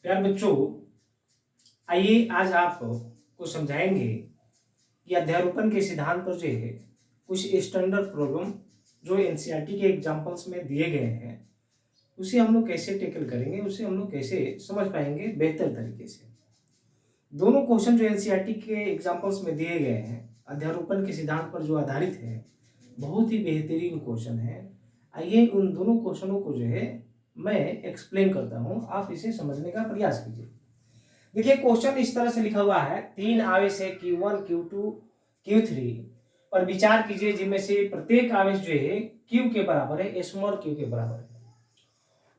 प्यार बच्चों, आइए आज आपको समझाएंगे कि अध्यारोपण के सिद्धांत पर जो है कुछ स्टैंडर्ड प्रॉब्लम जो एनसीईआरटी के एग्जाम्पल्स में दिए गए हैं उसे हम लोग कैसे टेकल करेंगे, उसे हम लोग कैसे समझ पाएंगे बेहतर तरीके से। दोनों क्वेश्चन जो एनसीईआरटी के एग्जाम्पल्स में दिए गए हैं अध्यारोपण के सिद्धांत पर जो आधारित है, बहुत ही बेहतरीन क्वेश्चन है। आइए उन दोनों क्वेश्चनों को जो है मैं एक्सप्लेन करता हूँ, आप इसे समझने का प्रयास कीजिए। देखिए क्वेश्चन इस तरह से लिखा हुआ है, 3 आवेश है Q1, Q2, Q3 पर विचार कीजिए जिनमें से प्रत्येक आवेश जो है Q के बराबर है, स्मॉल q के बराबर है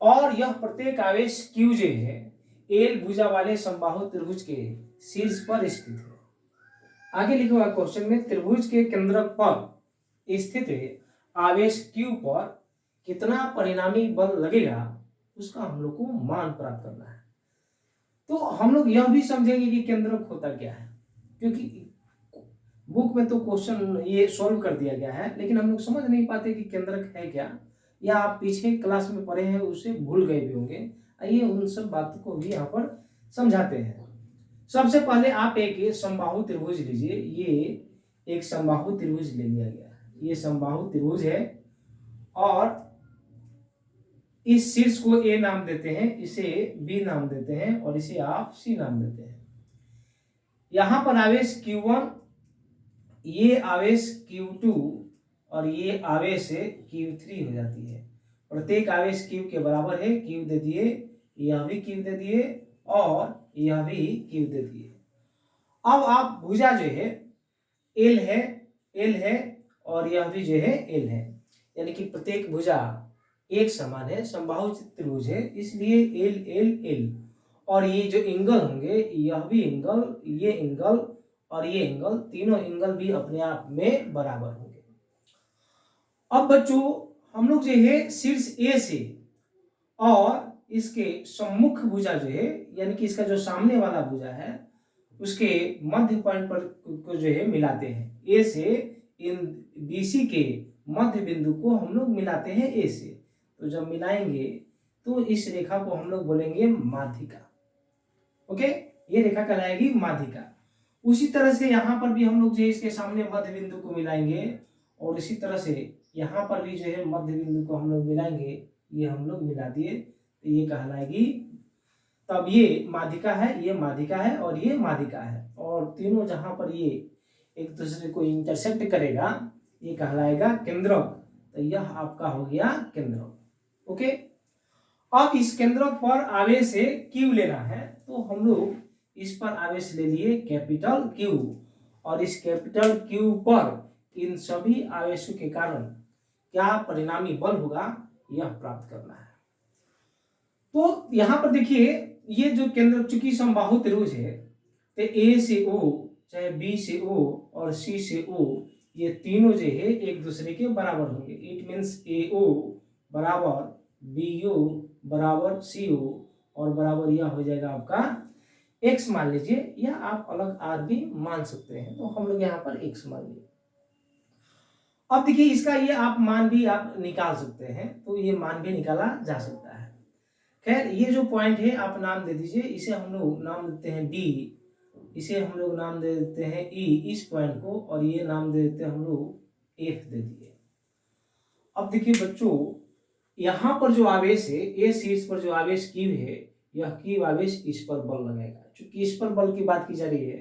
और यह प्रत्येक आवेश Q जो है L भुजा वाले समबाहु त्रिभुज के शीर्ष पर स्थित है। आगे लिखा हुआ क्वेश्चन में त्रिभुज के केंद्रक पर स्थित आवेश Q पर कितना परिणामी बल लगेगा उसका हम लोग को मान प्राप्त करना है। तो हम लोग यह भी समझेंगे कि केंद्रक होता क्या है, क्योंकि बुक में तो क्वेश्चन ये सॉल्व कर दिया गया है लेकिन हम लोग समझ नहीं पाते कि केंद्रक है क्या, या आप पीछे क्लास में पढ़े हैं उसे भूल गए भी होंगे। आइए उन सब बातों को भी यहाँ पर समझाते हैं। सबसे पहले आप एक समबाहु त्रिभुज लीजिए। ये एक समबाहु त्रिभुज ले लिया गया है, ये समबाहु त्रिभुज है और इस शीर्ष को ए नाम देते हैं, इसे बी नाम देते हैं और इसे आप सी नाम देते हैं। यहां पर आवेश Q1, ये आवेश Q2 और ये आवेश Q3 हो जाती है। प्रत्येक आवेश Q के बराबर है, Q दे दिए, यह भी Q दे दिए और यह भी Q दे दिए। अब आप भुजा जो है L है और यह भी जो है L है, यानी कि प्रत्येक भुजा एक समान है, समबाहु त्रिभुज है, इसलिए L L L और ये जो एंगल होंगे यह भी एंगल, ये एंगल और ये एंगल, तीनों एंगल भी अपने आप में बराबर होंगे। अब बच्चों हम लोग जो है शीर्ष A से और इसके सम्मुख भुजा जो है, यानी कि इसका जो सामने वाला भुजा है उसके मध्य पॉइंट पर को जो है मिलाते हैं। ए से इन BC के मध्य बिंदु को हम लोग मिलाते हैं ए से, तो जब मिलाएंगे तो इस रेखा को हम लोग बोलेंगे माध्यिका। ओके, ये रेखा कहलाएगी माध्यिका। उसी तरह से यहाँ पर भी हम लोग जो है इसके सामने मध्य बिंदु को मिलाएंगे और इसी तरह से यहाँ पर भी जो है मध्य बिंदु को हम लोग मिलाएंगे। ये हम लोग मिला दिए तो ये कहलाएगी, तब ये माध्यिका है, ये माध्यिका है और ये माध्यिका है और तीनों जहां पर ये एक दूसरे को इंटरसेक्ट करेगा ये कहलाएगा केंद्रक। तो यह आपका हो गया केंद्रक। ओके, अब इस केंद्रक पर आवेश Q लेना है, तो हम लोग इस पर आवेश ले लिए कैपिटल Q और इस कैपिटल Q पर इन सभी आवेशों के कारण क्या परिणामी बल होगा यह प्राप्त करना है। तो यहां पर देखिए ये जो केंद्र, चूंकि समबाहु त्रिभुज है तो A से O, चाहे B से O और C से O, ये तीनों जो है एक दूसरे के बराबर होंगे। इट मीन्स AO बराबर BO बराबर CO और बराबर यह हो जाएगा आपका X मान लीजिए, या आप अलग R भी मान सकते हैं, तो हम लोग यहाँ पर X मान लिए। अब देखिए इसका ये आप मान भी आप निकाल सकते हैं, तो ये मान भी निकाला जा सकता है। खैर ये जो पॉइंट है आप नाम दे दीजिए, इसे हम लोग नाम देते हैं D, इसे हम लोग नाम दे देते हैं E इस पॉइंट को, और ये नाम दे देते हैं हम लोग F दे दिए। अब देखिए बच्चों यहाँ पर जो आवेश है, ए शीर्ष पर जो आवेश Q है, यह Q आवेश इस पर बल लगाएगा। चूंकि इस पर बल की बात की जा रही है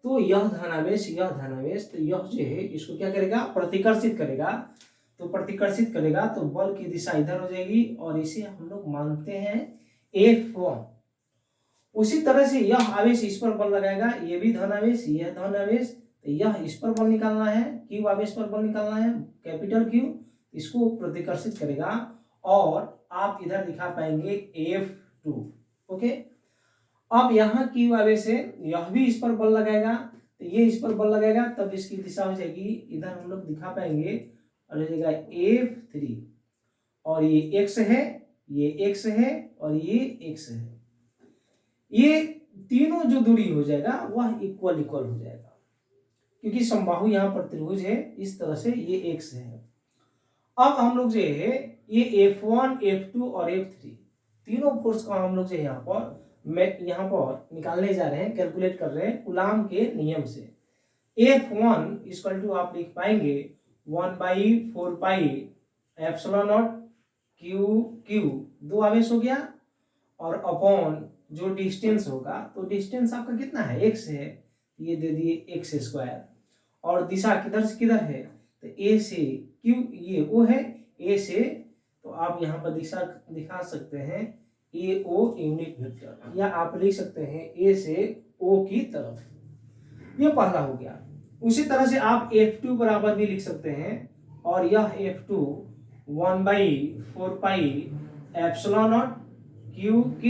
तो यह धनावेश, यह धनावेश, तो यह जो है इसको क्या करेगा, प्रतिकर्षित करेगा। तो प्रतिकर्षित करेगा तो बल की दिशा इधर हो जाएगी और इसे हम लोग मानते हैं F1। उसी तरह से यह आवेश इस पर बल लगाएगा, ये भी धन आवेश, यह धन आवेश, तो यह इस पर बल निकालना है, Q आवेश पर बल निकालना है, कैपिटल Q, इसको प्रतिकर्षित करेगा और आप इधर दिखा पाएंगे F2। ओके, अब यहाँ Q आवेश है, यह भी इस पर बल लगाएगा, तो ये इस पर बल लगाएगा, तब इसकी दिशा हो जाएगी इधर हम लोग दिखा पाएंगे और हो जाएगा F3 और ये X है, ये X है और ये X है। ये तीनों जो दूरी हो जाएगा वह इक्वल हो जाएगा, क्योंकि समबाहु यहाँ पर त्रिभुज है, इस तरह से ये X है। अब हम लोग जो है ये F1, F2 और F3 तीनों फोर्स का हम लोग जो है यहाँ पर मैं यहाँ पर निकालने जा रहे हैं, कैलकुलेट कर रहे हैं कूलाम के नियम से। F1 इक्वल टू आप लिख पाएंगे 1/4πε0 QQ, दो आवेश हो गया, और अपॉन जो डिस्टेंस होगा, तो डिस्टेंस आपका कितना है, x है, ये दे दिए x²। और दिशा किधर से किधर है, तो A से Q, ये O है, A से, तो आप यहाँ पर दिशा दिखा सकते हैं AO यूनिट वेक्टर, या आप लिख सकते हैं A से O की तरफ। ये पहला हो गया। उसी तरह से आप F2 बराबर भी लिख सकते हैं, और यह F2 1/4πε0 QQ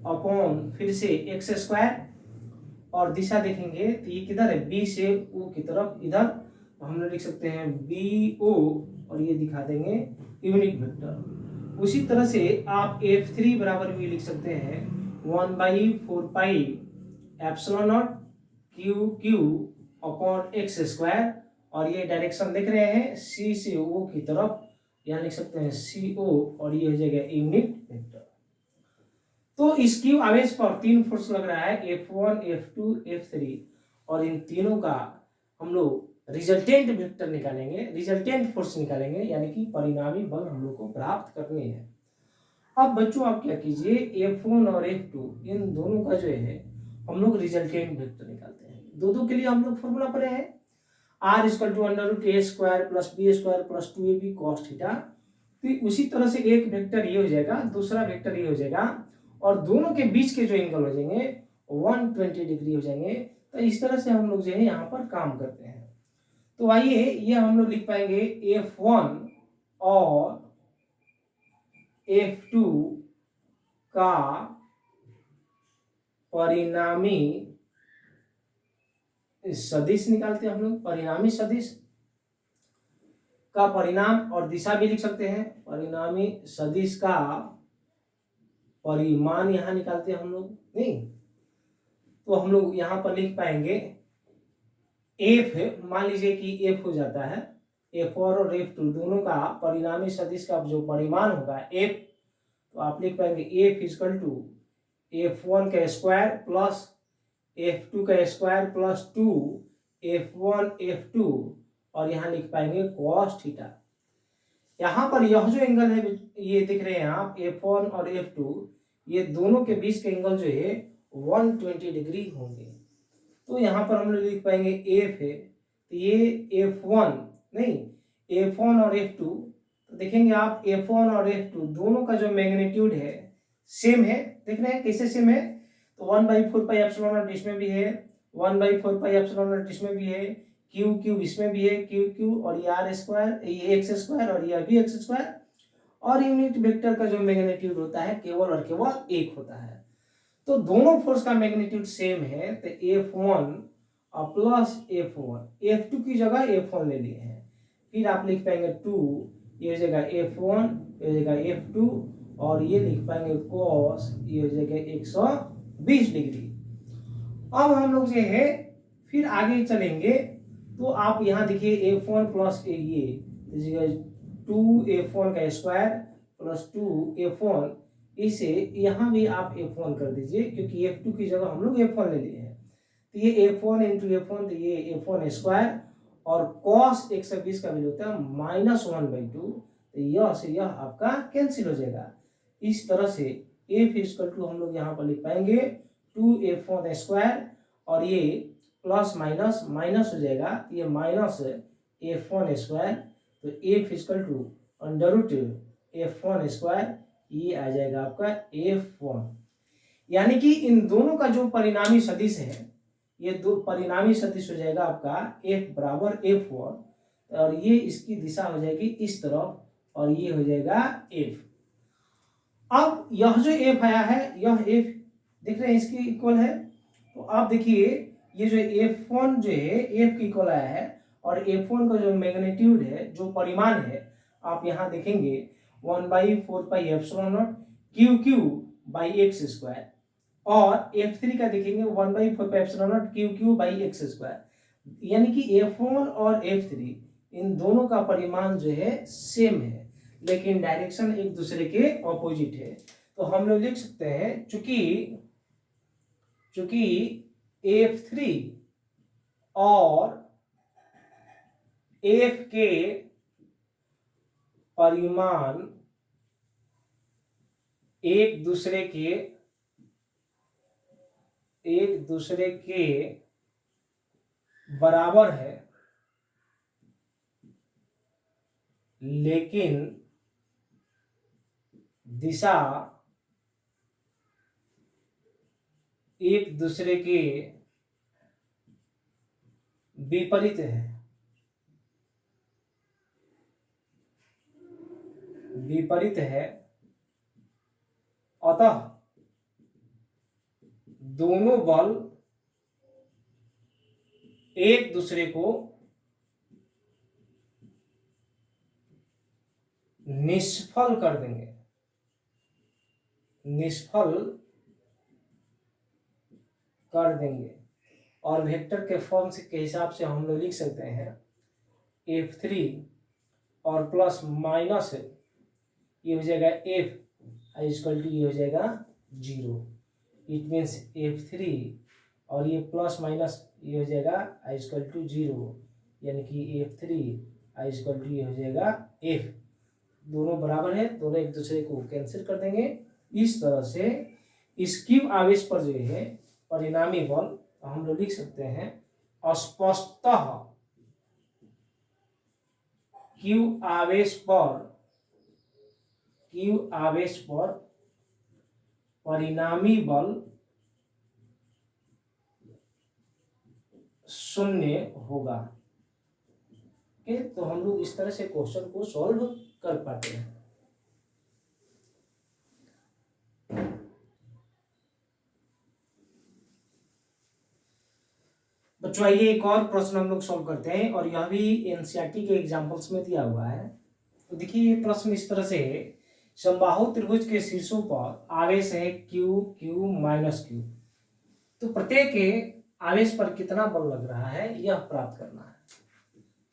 अपॉन फिर से x², और दिशा देखेंगे तो ये किधर है, B से O की तरफ, इधर, तो हम लोग लिख सकते हैं BO, और ये दिखा देंगे यूनिट वेक्टर। उसी तरह से आप F3 बराबर भी लिख सकते हैं 1/4πε0 QQ अपॉन x², और ये डायरेक्शन देख रहे हैं C से O की तरफ, यहाँ लिख सकते हैं CO, और ये हो जाएगा यूनिट वेक्टर। तो इस क्यू आवेश पर 3 फोर्स लग रहा है, F1, F2, F3, और इन तीनों का हम लोग रिजल्टेंट वेक्टर निकालेंगे, रिजल्टेंट फोर्स निकालेंगे, यानी कि परिणामी बल हम लोग को प्राप्त करने हैं। अब बच्चों आप क्या कीजिए, F1 और F2 इन दोनों का जो है हम लोग रिजल्टेंट वेक्टर निकालते हैं। दो के लिए हम लोग फॉर्मूला पढ़े हैं, R = √a² + b² + 2ab cos θ। तो उसी तरह से एक वेक्टर ये हो जाएगा, दूसरा वेक्टर ये हो जाएगा, और दोनों के बीच के जो एंगल हो जाएंगे 120 डिग्री हो जाएंगे। तो इस तरह से हम लोग जो है यहाँ पर काम करते हैं। तो आइए ये हम लोग लिख पाएंगे F1 और F2 का परिणामी सदिश निकालते हैं हम लोग। परिणामी सदिश का परिणाम और दिशा भी लिख सकते हैं, परिणामी सदिश का परिमाण यहाँ निकालते हैं हम लोग, नहीं, तो हम लोग यहाँ पर लिख पाएंगे F, मान लीजिए कि F हो जाता है, F1 और F2 दोनों का परिणामी सदिश का जो परिमाण होगा F, तो आप लिख पाएंगे F = F1 का स्क्वायर प्लस F2 का स्क्वायर प्लस 2 F1 F2, और यहाँ लिख पाएंगे cos θ। यहाँ पर यह जो एंगल है ये दिख रहे हैं आप, F1 और F2, ये दोनों के बीच के एंगल जो है 120 डिग्री होंगे। तो यहाँ पर हम लोग लिख पाएंगे F है, तो ये F1 नहीं, F1 और F2, तो देखेंगे आप F1 और F2 दोनों का जो मैग्नीट्यूड है सेम है, देख रहे हैं कैसे सेम है, तो 1/4πε0 इसमें भी है, 1/4πε0 इसमें भी है, QQ इसमें भी है, QQ, और ये R², ये x², और ये भी x², और यूनिट वेक्टर का जो मैग्नीट्यूड होता है केवल और केवल एक होता है। तो दोनों फोर्स का मैग्नीट्यूड सेम है, तो F1 प्लस F1, F2 की जगह F1 ले लिए हैं, फिर आप लिख पाएंगे 2, ये हो जाएगा F1, ये हो जाएगा F2, और ये लिख पाएंगे cos, ये हो जाएगा 120 डिग्री। अब हम लोग जो है फिर आगे चलेंगे, तो आप यहाँ देखिए F1 प्लस ये 2F1 का स्क्वायर प्लस 2F1, इसे यहाँ भी आप F1 कर दीजिए, क्योंकि F2 की जगह हम लोग F1 ले लिए हैं, तो ये F1 × F1, तो ये F1 स्क्वायर, और cos 120 का वैल्यू होता है -1/2, तो यह से यह आपका कैंसिल हो जाएगा। इस तरह से F = हम लोग यहाँ पर लिख पाएंगे 2F1 स्क्वायर, और ये प्लस माइनस माइनस हो जाएगा, ये -F1 स्क्वायर, तो F = √F1 स्क्वायर, ये आ जाएगा आपका F1। यानी कि इन दोनों का जो परिणामी सदिश है, ये दो परिणामी सदिश हो जाएगा आपका F बराबर F1, और ये इसकी दिशा हो जाएगी इस तरफ, और ये हो जाएगा F। अब यह जो F आया है, यह F देख रहे हैं इसकी इक्वल है, तो आप देखिए ये जो F1 जो है F की इक्वल आया है, और F1 का जो मैग्नीट्यूड है, जो परिमाण है, आप यहाँ देखेंगे 1/4πε0 QQ/x², और F3 का देखेंगे 1/4πε0 QQ/x², यानी कि F1 और F3 इन दोनों का परिमाण जो है सेम है, लेकिन डायरेक्शन एक दूसरे के ऑपोजिट है। तो हम लोग लिख सकते हैं, चूंकि चूंकि F3 और F के परिमाण एक दूसरे के बराबर है, लेकिन दिशा एक दूसरे के विपरीत है, अतः दोनों बल एक दूसरे को निष्फल कर देंगे, और वेक्टर के फॉर्म के हिसाब से हम लोग लिख सकते हैं F3 और प्लस माइनस ये हो जाएगा F इक्वल टू ये हो जाएगा 0। इट मीन्स F3 और ये प्लस माइनस ये हो जाएगा इक्वल टू 0, यानी कि F3 इक्वल टू ये हो जाएगा F। दोनों बराबर है, दोनों एक दूसरे को कैंसिल कर देंगे। इस तरह से इस क्यू आवेश पर जो है परिणामी बल हम लोग लिख सकते हैं स्पष्टतः क्यू आवेश पर परिणामी बल 0 होगा। तो हम लोग इस तरह से क्वेश्चन को सॉल्व कर पाते हैं। बच्चों आइए एक और प्रश्न हम लोग सॉल्व करते हैं, और यह भी एनसीईआरटी के एग्जांपल्स में दिया हुआ है। तो देखिए ये प्रश्न इस तरह से है, समबाहु त्रिभुज के शीर्षों पर आवेश है Q Q माइनस Q। तो प्रत्येक आवेश पर कितना बल लग रहा है यह प्राप्त करना है।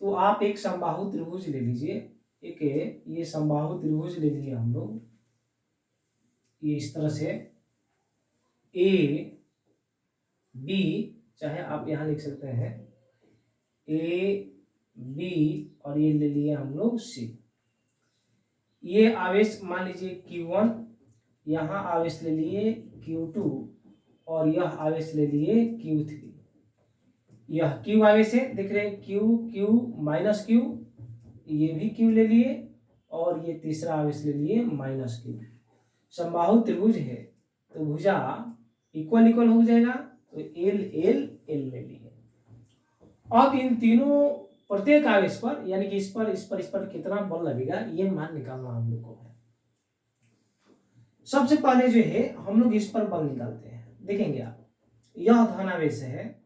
तो आप एक समबाहु त्रिभुज ले लीजिए, ये समबाहु त्रिभुज ले लिए हम लोग, ये इस तरह से A B, चाहे आप यहां लिख सकते हैं A B, और ये ले लिए हम लोग C। ये आवेश मान लीजिए Q1, यहाँ आवेश ले लिए Q2, और यह आवेश ले लिए Q3। यह Q आवेश है, देख रहे हैं Q माइनस Q, ये भी Q ले लिए, और ये तीसरा आवेश ले लिए माइनस Q। समबाहु त्रिभुज है तो भुजा इक्वल हो जाएगा, तो L ले लिए। अब इन तीनों प्रत्येक आवेश पर यानी कि इस पर कितना बल लगेगा ये मान निकालना हम लोग को है। सबसे पहले जो है हम लोग इस पर बल निकालते हैं। देखेंगे आप, यह धनावेश है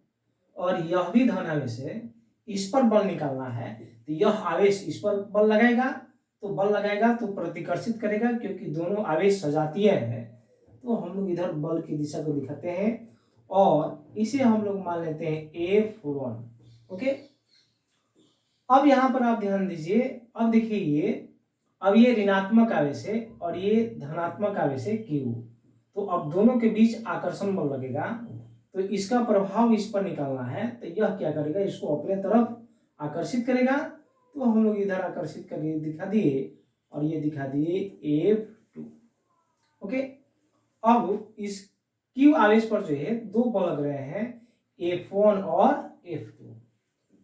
और यह भी धनावेश है, इस पर बल निकालना है। तो यह आवेश इस पर बल लगाएगा, तो प्रतिकर्षित करेगा, क्योंकि दोनों आवेश सजातीय है। तो हम लोग इधर बल की दिशा को दिखाते हैं और इसे हम लोग मान लेते हैं F1। ओके, अब यहां पर आप ध्यान दीजिए, अब देखिए अब ये ऋणात्मक आवेश है और ये धनात्मक आवेश है Q। तो अब दोनों के बीच आकर्षण बल लगेगा, तो इसका प्रभाव इस पर निकालना है। तो यह क्या करेगा, इसको अपने तरफ आकर्षित करेगा। तो हम लोग इधर आकर्षित करके दिखा दिए, और ये दिखा दिए F2। ओके, अब इस Q आवेश पर जो है दो बल लग रहे हैं, F1 और F2।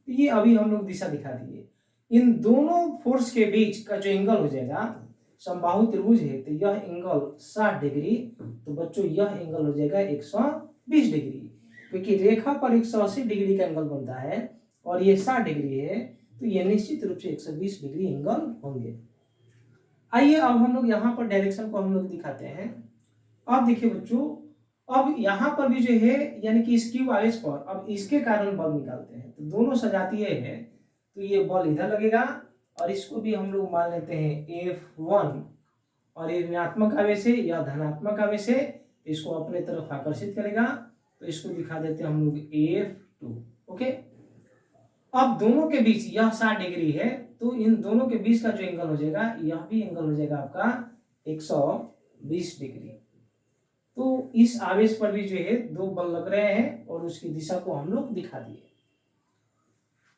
ये अभी हम लोग दिशा दिखा दिए। इन दोनों फोर्स के बीच का जो एंगल हो जाएगा, समबाहु त्रिभुज है तो यह एंगल 60 डिग्री, तो बच्चों यह एंगल हो जाएगा 120 डिग्री, क्योंकि रेखा पर 180 डिग्री का एंगल बनता है और ये 60 डिग्री है, तो ये निश्चित रूप से 120 डिग्री एंगल होंगे। आइए अब हम लोग यहाँ पर डायरेक्शन को हम लोग दिखाते हैं। अब देखिए बच्चों, अब यहाँ पर भी जो है यानी कि इस Q आवेश पर अब इसके कारण बल निकालते हैं। तो दोनों सजातीय है, तो ये बल इधर लगेगा, और इसको भी हम लोग मान लेते हैं F1, और ये ऋणात्मक आवेश है या धनात्मक आवेश है, इसको अपने तरफ आकर्षित करेगा। तो इसको दिखा देते हैं हम लोग F2। ओके, अब दोनों के बीच यह 60 डिग्री है, तो इन दोनों के बीच का जो एंगल हो जाएगा, यह भी एंगल हो जाएगा आपका 120 डिग्री। तो इस आवेश पर भी जो है दो बल लग रहे हैं और उसकी दिशा को हम लोग दिखा दिए।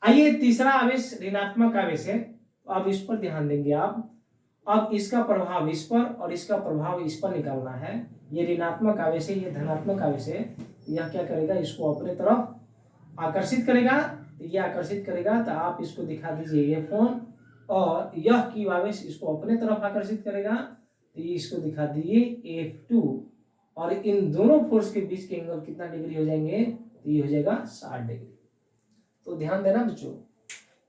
आइए तीसरा आवेश ऋणात्मक आवेश है, तो अब इस पर ध्यान देंगे आप। अब इसका प्रभाव इस पर और इसका प्रभाव इस पर निकालना है। ये ऋणात्मक आवेश है, ये धनात्मक आवेश है। यह क्या करेगा, इसको अपने तरफ आकर्षित करेगा। ये आकर्षित करेगा तो आप इसको दिखा दीजिए F1, और यह Q आवेश इसको अपने तरफ आकर्षित करेगा तो ये इसको दिखा दीजिए F2, और इन दोनों फोर्स के बीच के एंगल कितना डिग्री हो जाएंगे, तो ये हो जाएगा 60 डिग्री। तो ध्यान देना बच्चों,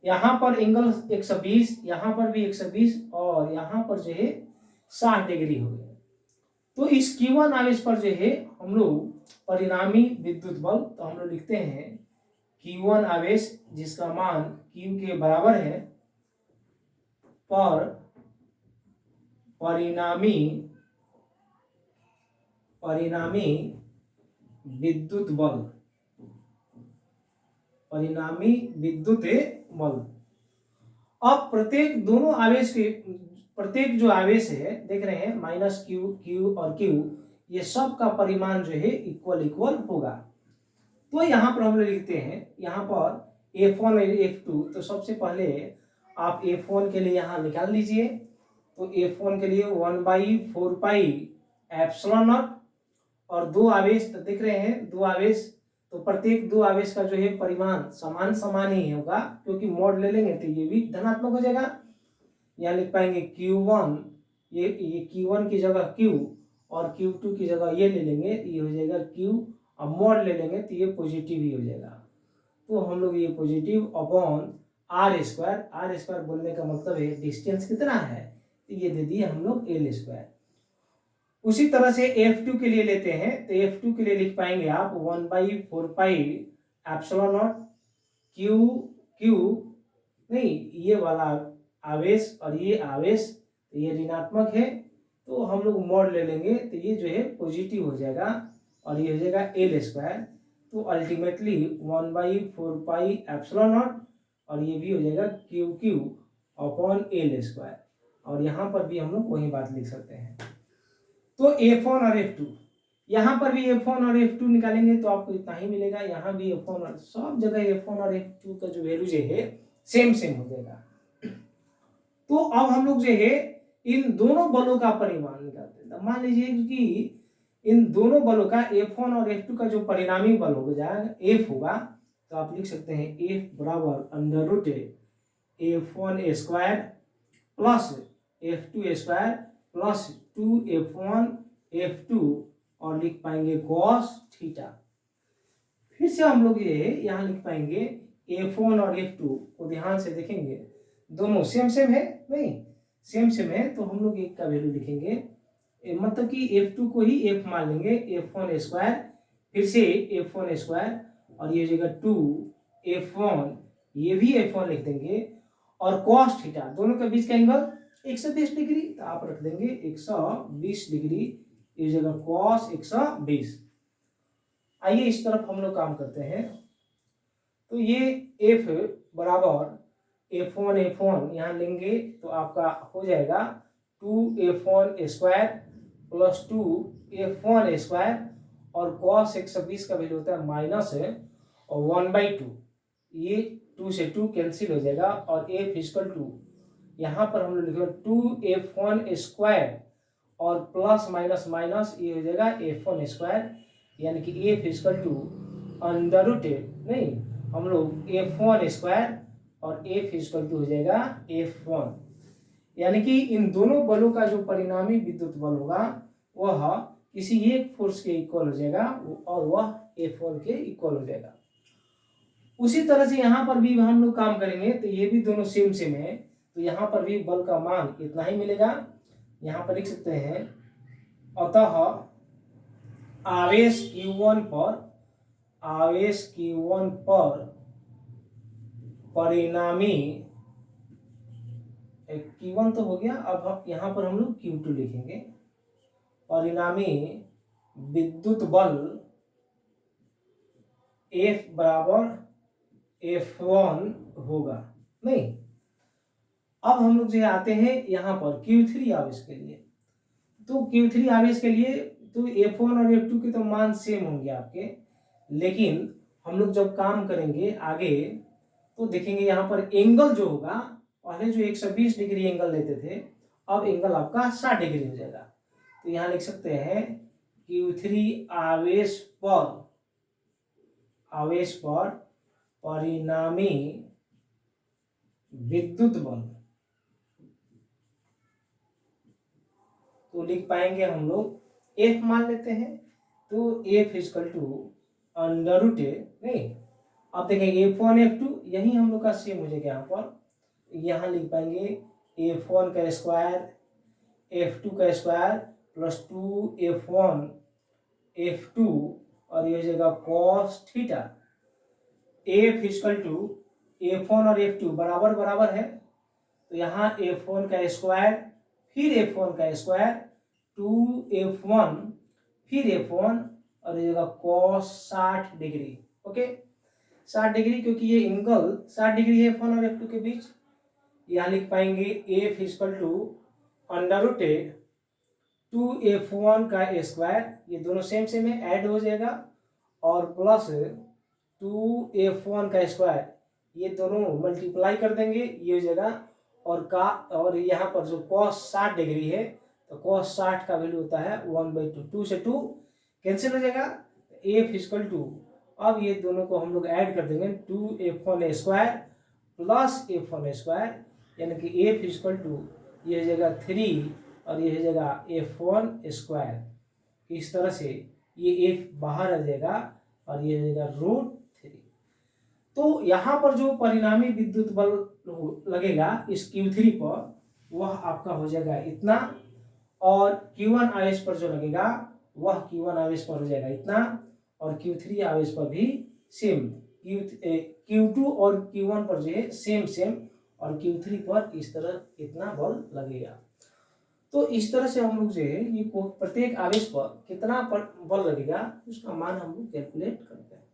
यहाँ पर एंगल 120, यहाँ पर भी 120 और यहाँ पर जो है 60 डिग्री हो गया। तो इस Q1 आवेश पर जो है हम लोग परिणामी विद्युत बल, तो हम लोग लिखते हैं Q1 आवेश जिसका मान Q के बराबर है पर परिणामी विद्युत बल, परिणामी विद्युत बल। अब प्रत्येक दोनों आवेश के प्रत्येक जो आवेश है देख रहे हैं माइनस क्यू, क्यू और क्यू, ये सब का परिमाण जो है इक्वल होगा। तो यहाँ पर हम लोग लिखते हैं यहाँ पर F1 और F2, तो सबसे पहले आप F1 के लिए यहाँ निकाल लीजिए। तो F1 के लिए 1/4 पाई एप्सिलॉन नॉट, और दो आवेश तो दिख रहे हैं, दो आवेश, तो प्रत्येक दो आवेश का जो है परिमाण समान समान ही होगा, क्योंकि मोड ले लेंगे तो ये भी धनात्मक हो जाएगा। यहाँ लिख पाएंगे Q1, ये Q1 की जगह Q और Q2 की जगह ये ले लेंगे, ये हो जाएगा Q, अब मोड ले लेंगे तो ये पॉजिटिव ही हो जाएगा। तो हम लोग ये पॉजिटिव अपॉन आर स्क्वायर बोलने का मतलब है डिस्टेंस कितना है, तो ये दे दिए हम लोग L स्क्वायर। उसी तरह से F2 के लिए लेते हैं, तो F2 के लिए लिख पाएंगे आप 1/4 पाई एप्सिलॉन नॉट Q नहीं, ये वाला आवेश और ये आवेश, तो ये ऋणात्मक है तो हम लोग मोड ले लेंगे तो ये जो है पॉजिटिव हो जाएगा और ये हो जाएगा L स्क्वायर। तो अल्टीमेटली 1/4 पाई एप्सिलॉन नॉट और ये भी हो जाएगा Q अपॉन L स्क्वायर, और यहाँ पर भी हम लोग वही बात लिख सकते हैं। तो F1 और F2, यहाँ पर भी F1 और F2 निकालेंगे तो आपको इतना ही मिलेगा। यहाँ भी F1 और सब जगह F1 और F2 का जो वैल्यू जो है सेम हो जाएगा। तो अब हम लोग जो है इन दोनों बलों का परिमाण निकालते हैं। मान लीजिए कि इन दोनों बलों का F1 और F2 का जो परिणामी बल हो जाएगा F होगा, तो आप लिख सकते हैं F बराबर under root F1 square plus F2 square plus 2F1 F2, और लिख पाएंगे cos थीटा। फिर से हम लोग ये यहाँ लिख पाएंगे F1 और F2 को ध्यान से देखेंगे, दोनों सेम है, नहीं सेम है, तो हम लोग एक का वैल्यू लिखेंगे, मतलब कि F2 को ही F मान लेंगे, F1 स्क्वायर, फिर से F1 स्क्वायर और ये हो जाएगा 2F1, ये भी F1 लिख देंगे, और cos थीटा दोनों के बीच का एंगल 120 डिग्री, तो आप रख देंगे 120 डिग्री, इस जगह cos 120। आइए इस तरफ हम लोग काम करते हैं। तो ये F बराबर F1 यहाँ लेंगे तो आपका हो जाएगा 2F1 square plus 2F1 square, और cos 120 का वैल्यू होता है माइनस है और 1/2, ये 2 से 2 कैंसिल हो जाएगा, और F इक्वल टू यहाँ पर हम लोग लिखेंगे 2F1 स्क्वायर और प्लस माइनस माइनस, ये हो जाएगा F1 स्क्वायर, यानी कि F equal to under root, नहीं हम लोग F1 स्क्वायर और F इक्वल टू हो जाएगा F1, यानी कि इन दोनों बलों का जो परिणामी विद्युत बल होगा वह किसी एक फोर्स के इक्वल हो जाएगा और वह F1 के इक्वल हो जाएगा। उसी तरह से यहाँ पर भी हम लोग काम करेंगे, तो ये भी दोनों सेम है, तो यहाँ पर भी बल का मान इतना ही मिलेगा। यहाँ पर लिख सकते हैं अतः आवेश Q1 पर परिणामी Q1 तो हो गया, अब यहाँ पर हम लोग Q2 लिखेंगे, परिणामी विद्युत बल F बराबर F1 होगा। नहीं, अब हम लोग जो आते हैं यहाँ पर Q3 आवेश के लिए। तो Q3 आवेश के लिए तो F1 और F2 के तो मान सेम होंगे आपके, लेकिन हम लोग जब काम करेंगे आगे तो देखेंगे यहाँ पर एंगल जो होगा, पहले जो 120 डिग्री एंगल लेते थे, अब एंगल आपका 60 डिग्री हो जाएगा। तो यहाँ लिख सकते हैं Q3 आवेश पर परिणामी विद्युत बल, तो लिख पाएंगे हम लोग F मान लेते हैं, तो F equal to under root नहीं, अब देखेंगे F1 F2 यही हम लोग का सेम हो जाएगा, यहाँ पर यहाँ लिख पाएंगे F1 का स्क्वायर F2 का स्क्वायर प्लस 2F1 F2 और ये हो जाएगा cos theta. F equal to F1 और F2 बराबर बराबर है, तो यहाँ F1 का स्क्वायर फिर F1 का स्क्वायर 2F1 फिर F1 और ये कॉस 60 डिग्री। ओके 60 डिग्री, क्योंकि ये एंगल 60 डिग्री है F1 और F2 के बीच। यहाँ लिख पाएंगे F equal to under root 2F1 का स्क्वायर, ये दोनों सेम सेम है, ऐड हो जाएगा, और प्लस 2F1 का स्क्वायर, ये दोनों मल्टीप्लाई कर देंगे, ये हो जाएगा, और यहाँ पर जो cos 60 डिग्री है, तो cos 60 का वैल्यू होता है 1/2, 2 से 2 कैंसिल हो जाएगा, F इक्वल टू, अब ये दोनों को हम लोग ऐड कर देंगे 2F1 square plus F1 square, यानी कि F इक्वल टू ये हो जाएगा 3 और ये हो जाएगा F1 स्क्वायर। इस तरह से ये F बाहर आ जाएगा और ये हो जाएगा √3। तो यहाँ पर जो परिणामी विद्युत बल लगेगा इस Q3 पर, वह आपका हो जाएगा इतना, और Q1 आवेश पर जो लगेगा वह Q1 आवेश पर हो जाएगा इतना, और Q3 आवेश पर भी सेम, Q2 और Q1 पर जो है सेम सेम, और Q3 पर इस तरह इतना बल लगेगा। तो इस तरह से हम लोग जो है ये प्रत्येक आवेश पर कितना बल लगेगा उसका मान हम लोग कैलकुलेट करते हैं।